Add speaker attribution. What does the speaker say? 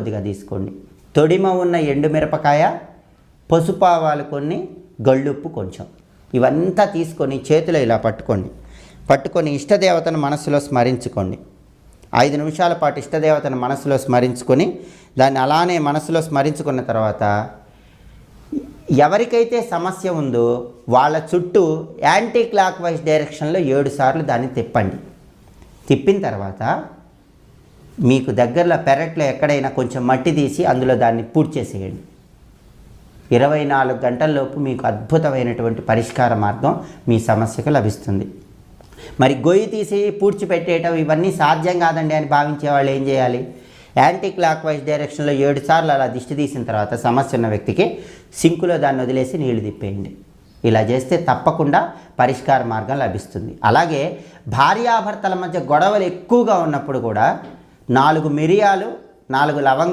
Speaker 1: కొద్దిగా తీసుకోండి. తొడిమ ఉన్న ఎండుమిరపకాయ, పసుపు ఆవాలు కొన్ని, గళ్ళుప్పు కొంచెం, ఇవంతా తీసుకొని చేతిలో ఇలా పట్టుకొని ఇష్టదేవతను మనసులో స్మరించుకోండి. 5 నిమిషాల పాటు ఇష్టదేవతను మనసులో స్మరించుకొని దాన్ని అలానే మనసులో స్మరించుకున్న తర్వాత ఎవరికైతే సమస్య ఉందో వాళ్ళ చుట్టూ యాంటీ క్లాక్ వైజ్ డైరెక్షన్లో 7 సార్లు దాన్ని తిప్పండి. తిప్పిన తర్వాత మీకు దగ్గరలో పెరట్లో ఎక్కడైనా కొంచెం మట్టి తీసి అందులో దాన్ని పూడ్చేసేయండి. 24 గంటల్లోపు మీకు అద్భుతమైనటువంటి పరిష్కార మార్గం మీ సమస్యకు లభిస్తుంది. మరి గొయ్యి తీసి పూడ్చిపెట్టేయటం ఇవన్నీ సాధ్యం కాదండి అని భావించే వాళ్ళు ఏం చేయాలి? యాంటీ క్లాక్ వైజ్ డైరెక్షన్లో 7 సార్లు అలా దిష్టి తీసిన తర్వాత సమస్య ఉన్న వ్యక్తికి సింకులో దాన్ని వదిలేసి నీళ్లు తిప్పేయండి. ఇలా చేస్తే తప్పకుండా పరిష్కార మార్గం లభిస్తుంది. అలాగే భార్యాభర్తల మధ్య గొడవలు ఎక్కువగా ఉన్నప్పుడు కూడా 4 మిరియాలు, 4 లవంగాలు